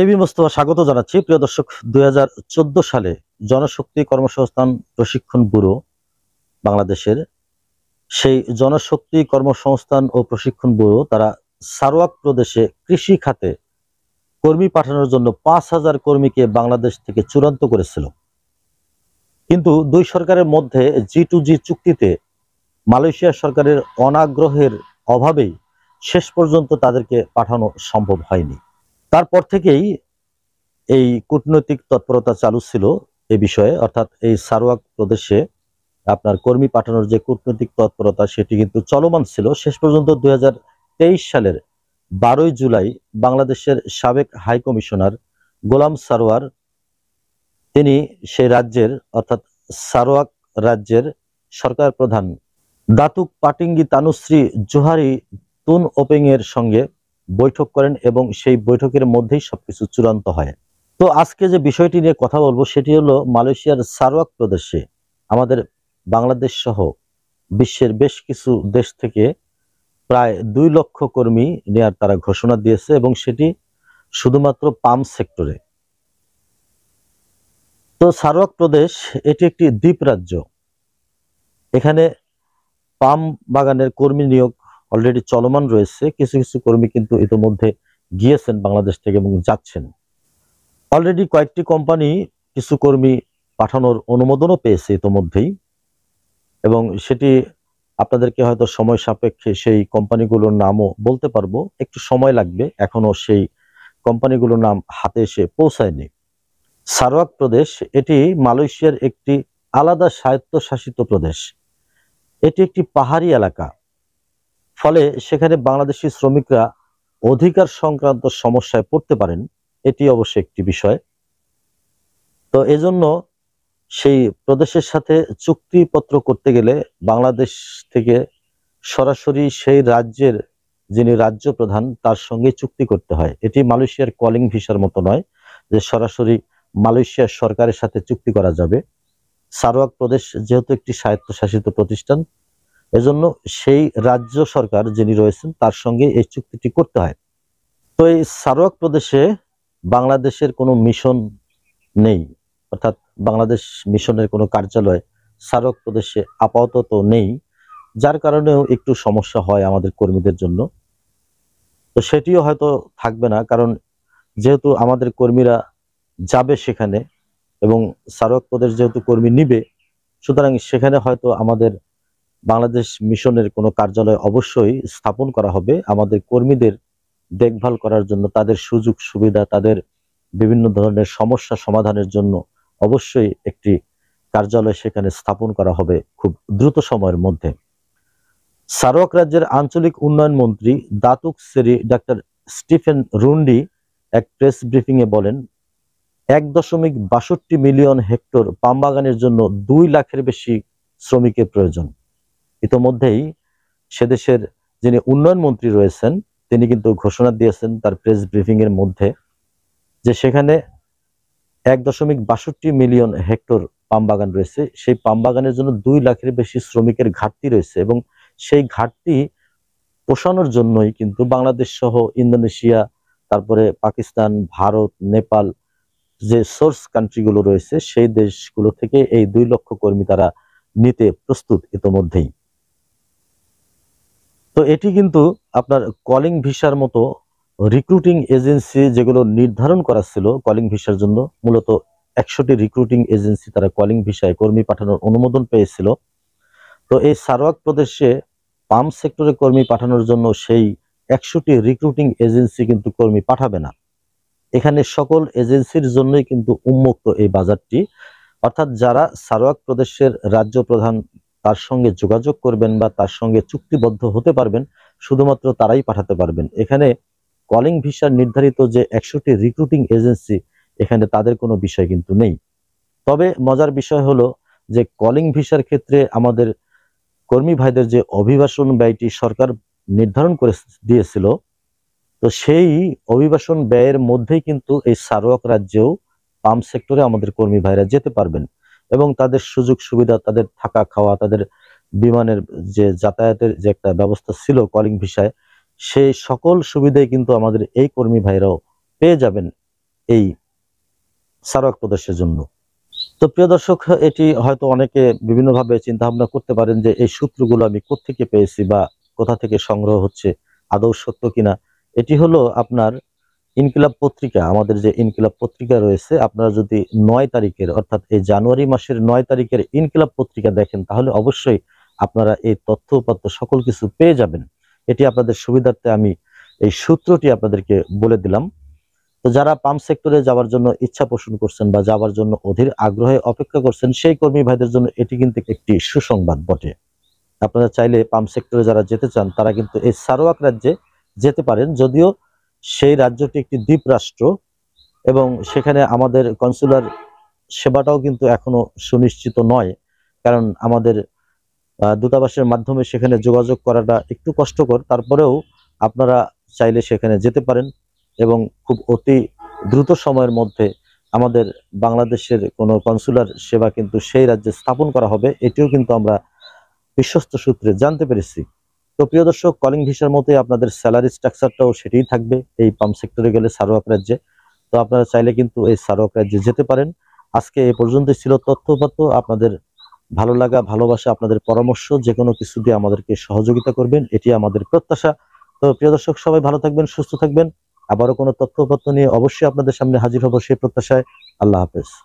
AB Mostafa স্বাগত জানাচ্ছি। প্রিয় দর্শক, 2014 সালে জনশক্তি কর্মসংস্থান প্রশিক্ষণ ব্যুরো বাংলাদেশের সেই জনশক্তি কর্মসংস্থান ও প্রশিক্ষণ ব্যুরো তারা সারওয়াক প্রদেশে কৃষি খাতে কর্মী পাঠানোর জন্য 5,000 কর্মীকে বাংলাদেশ থেকে চূড়ান্ত করেছিল। কিন্তু দুই সরকারের মধ্যে G2G চুক্তিতে মালয়েশিয়া সরকারের অনাগ্রহের অভাবেই শেষ পর্যন্ত তাদেরকে পাঠানো সম্ভব হয়নি। তারপর থেকেই এই কূটনৈতিক তৎপরতা চালু ছিল এ বিষয়ে, অর্থাৎ এই সারওয়াক প্রদেশে আপনার কর্মী পাঠানোর যে কূটনৈতিক তৎপরতা সেটি কিন্তু চলমান ছিল। শেষ পর্যন্ত 2023 সালের 12 জুলাই বাংলাদেশের সাবেক হাই কমিশনার গোলাম সারোয়ার তিনি সেই রাজ্যের অর্থাৎ সারওয়াক রাজ্যের সরকার প্রধান দাতুক পাটিঙ্গি তানুশ্রী জোহারি তুন ওপেং এর সঙ্গে বৈঠক করেন এবং সেই বৈঠকের মধ্যেই সবকিছু চূড়ান্ত হয়। তো আজকে যে বিষয়টি নিয়ে কথা বলবো সেটি হলো মালয়েশিয়ার সারওয়াক প্রদেশে আমাদের বাংলাদেশ সহ বিশ্বের বেশ কিছু দেশ থেকে প্রায় 2 লক্ষ কর্মী নেয়ার তারা ঘোষণা দিয়েছে এবং সেটি শুধুমাত্র পাম সেক্টরে। তো সারওয়াক প্রদেশ এটি একটি দ্বীপ রাজ্য। এখানে পাম বাগানের কর্মী নিয়োগ অলরেডি চলমান রয়েছে। কিছু কিছু কর্মী কিন্তু ইতোমধ্যে গিয়েছেন বাংলাদেশ থেকে এবং যাচ্ছেন। অলরেডি কয়েকটি কোম্পানি কিছু কর্মী পাঠানোর অনুমোদনও পেয়েছে ইতোমধ্যেই, এবং সেটি আপনাদেরকে হয়তো সময় সাপেক্ষে সেই কোম্পানিগুলোর নামও বলতে পারবো। একটু সময় লাগবে, এখনো সেই কোম্পানিগুলোর নাম হাতে এসে পৌঁছায়নি। সারওয়াক প্রদেশ এটি মালয়েশিয়ার একটি আলাদা স্বায়ত্তশাসিত প্রদেশ। এটি একটি পাহাড়ি এলাকা, ফলে সেখানে বাংলাদেশি শ্রমিকরা অধিকার সংক্রান্ত সমস্যায় পড়তে পারেন, এটি অবশ্যই একটি বিষয়। তো এজন্য সেই প্রদেশের সাথে চুক্তিপত্র করতে গেলে বাংলাদেশ থেকে সরাসরি সেই রাজ্যের যিনি রাজ্য প্রধান তার সঙ্গে চুক্তি করতে হয়। এটি মালয়েশিয়ার কলিং ভিসার মতো নয় যে সরাসরি মালয়েশিয়ার সরকারের সাথে চুক্তি করা যাবে। সারওয়াক প্রদেশ যেহেতু একটি স্বায়ত্তশাসিত প্রতিষ্ঠান, এজন্য সেই রাজ্য সরকার যিনি রয়েছেন তার সঙ্গে এই চুক্তিটি করতে হয়। তো এই সারওয়াক প্রদেশে বাংলাদেশের কোনো মিশন নেই, অর্থাৎ বাংলাদেশ মিশনের কোনো কার্যালয় সারওয়াক প্রদেশে আপাতত নেই, যার কারণেও একটু সমস্যা হয় আমাদের কর্মীদের জন্য। তো সেটিও হয়তো থাকবে না, কারণ যেহেতু আমাদের কর্মীরা যাবে সেখানে এবং সারওয়াক প্রদেশ যেহেতু কর্মী নিবে, সুতরাং সেখানে হয়তো আমাদের বাংলাদেশ মিশনের কোনো কার্যালয় অবশ্যই স্থাপন করা হবে। আমাদের কর্মীদের দেখভাল করার জন্য, তাদের সুযোগ সুবিধা, তাদের বিভিন্ন ধরনের সমস্যা সমাধানের জন্য অবশ্যই একটি কার্যালয় সেখানে স্থাপন করা হবে খুব দ্রুত সময়ের মধ্যে। সারওয়াক রাজ্যের আঞ্চলিক উন্নয়ন মন্ত্রী দাতুক সেরি ডাক্তার স্টিফেন রুন্ডি এক প্রেস ব্রিফিং এ বলেন, 1.62 মিলিয়ন হেক্টর পাম বাগানের জন্য 2 লাখের বেশি শ্রমিকের প্রয়োজন। ইতোমধ্যেই সেদেশের যিনি উন্নয়ন মন্ত্রী রয়েছেন তিনি কিন্তু ঘোষণা দিয়েছেন তার প্রেস ব্রিফিং এর মধ্যে যে সেখানে 1.62 মিলিয়ন হেক্টর পাম বাগান রয়েছে। সেই পাম বাগানের জন্য 2 লাখের বেশি শ্রমিকের ঘাটতি রয়েছে এবং সেই ঘাটতি পোষানোর জন্যই কিন্তু বাংলাদেশ সহ ইন্দোনেশিয়া, তারপরে পাকিস্তান, ভারত, নেপাল যে সোর্স কান্ট্রিগুলো রয়েছে সেই দেশগুলো থেকে এই 2 লক্ষ কর্মী তারা নিতে প্রস্তুত ইতোমধ্যেই। তো এটি কিন্তু আপনার কলিং ভিসার মতো রিক্রুটিং এজেন্সি যেগুলো নির্ধারণ করা ছিল কলিং ভিসার জন্য, মূলত 100টি রিক্রুটিং এজেন্সি তারা কলিং ভিসায় কর্মী পাঠানোর অনুমোদন পেয়েছিল। তো এই সারওয়াক প্রদেশে পাম সেক্টরে কর্মী পাঠানোর জন্য সেই 100টি রিক্রুটিং এজেন্সি কিন্তু কর্মী পাঠাবে না। এখানে সকল এজেন্সির জন্যই কিন্তু উন্মুক্ত এই বাজারটি, অর্থাৎ যারা সারওয়াক প্রদেশের রাজ্য প্রধান তার সঙ্গে যোগাযোগ করবেন বা তার সঙ্গে চুক্তিবদ্ধ হতে পারবেন, শুধুমাত্র তারাই পাঠাতে পারবেন। এখানে কলিং ভিসার নির্ধারিত যে 100টি রিক্রুটিং এজেন্সি, এখানে তাদের কোনো বিষয় কিন্তু নেই। তবে মজার বিষয় হলো যে কলিং ভিসার ক্ষেত্রে আমাদের কর্মী ভাইদের যে অভিবাসন ব্যয়টি সরকার নির্ধারণ করে দিয়েছিল, তো সেই অভিবাসন ব্যয়ের মধ্যেই কিন্তু এই সারওয়াক রাজ্যেও পাম সেক্টরে আমাদের কর্মী ভাইরা যেতে পারবেন এবং তাদের সুযোগ সুবিধা, তাদের থাকা খাওয়া, তাদের বিমানের যে যাতায়াতের যে একটা ব্যবস্থা ছিল কলিং ভিসায়, সেই সকল সুবিধাই কিন্তু আমাদের এই কর্মী ভাইরাও পেয়ে যাবেন এই সারাওয়াক প্রদেশের জন্য। তো প্রিয় দর্শক, এটি হয়তো অনেকে বিভিন্নভাবে চিন্তা ভাবনা করতে পারেন যে এই সূত্রগুলো আমি কোত্থেকে পেয়েছি বা কোথা থেকে সংগ্রহ হচ্ছে, আদৌ সত্য কিনা। এটি হলো আপনার ইনকিলাব পত্রিকা, আমাদের যে ইনকিলাব পত্রিকা রয়েছে, আপনারা যদি 9 তারিখের অর্থাৎ এই জানুয়ারি মাসের 9 তারিখের ইনকিলাব পত্রিকা দেখেন তাহলে অবশ্যই আপনারা এই তথ্য উপাত্ত সকল কিছু পেয়ে যাবেন। এটি আপনাদের সুবিধার্থে আমি এই সূত্রটি আপনাদেরকে বলে দিলাম। তো যারা পাম্প সেক্টরে যাওয়ার জন্য ইচ্ছা পোষণ করছেন বা যাওয়ার জন্য অধীর আগ্রহে অপেক্ষা করছেন, সেই কর্মী ভাইদের জন্য এটি কিন্তু একটি সুসংবাদ বটে। আপনারা চাইলে পাম্প সেক্টরে যারা যেতে চান তারা কিন্তু এই সারোয়াক রাজ্যে যেতে পারেন, যদিও সেই রাজ্যটি একটি দ্বীপ রাষ্ট্র এবং সেখানে আমাদের কনসুলার সেবাটাও কিন্তু এখনো সুনিশ্চিত নয়, কারণ আমাদের দূতাবাসের মাধ্যমে সেখানে যোগাযোগ করাটা একটু কষ্টকর। তারপরেও আপনারা চাইলে সেখানে যেতে পারেন এবং খুব অতি দ্রুত সময়ের মধ্যে আমাদের বাংলাদেশের কোনো কনসুলার সেবা কিন্তু সেই রাজ্যে স্থাপন করা হবে, এটিও কিন্তু আমরা বিশ্বস্ত সূত্রে জানতে পেরেছি। তো প্রিয় দর্শক, কলিং ভিসার মতোই আপনাদের স্যালারি স্ট্রাকচারটাও সেটাই থাকবে এই পাম্প সেক্টরে গেলে সারোয়াক রাজ্যে। তো আপনারা চাইলে কিন্তু এই সারোয়াক রাজ্যে যেতে পারেন। আজকে এ পর্যন্তই ছিল তথ্যপাত্র। আপনাদের ভালো লাগা, ভালোবাসা, আপনাদের পরামর্শ যে কোনো কিছু দিয়ে আমাদেরকে সহযোগিতা করবেন, এটি আমাদের প্রত্যাশা। তো প্রিয় দর্শক, সবাই ভালো থাকবেন, সুস্থ থাকবেন। আবারও কোনো তথ্যপত্র নিয়ে অবশ্যই আপনাদের সামনে হাজির হব সেই প্রত্যাশায়। আল্লাহ হাফেজ।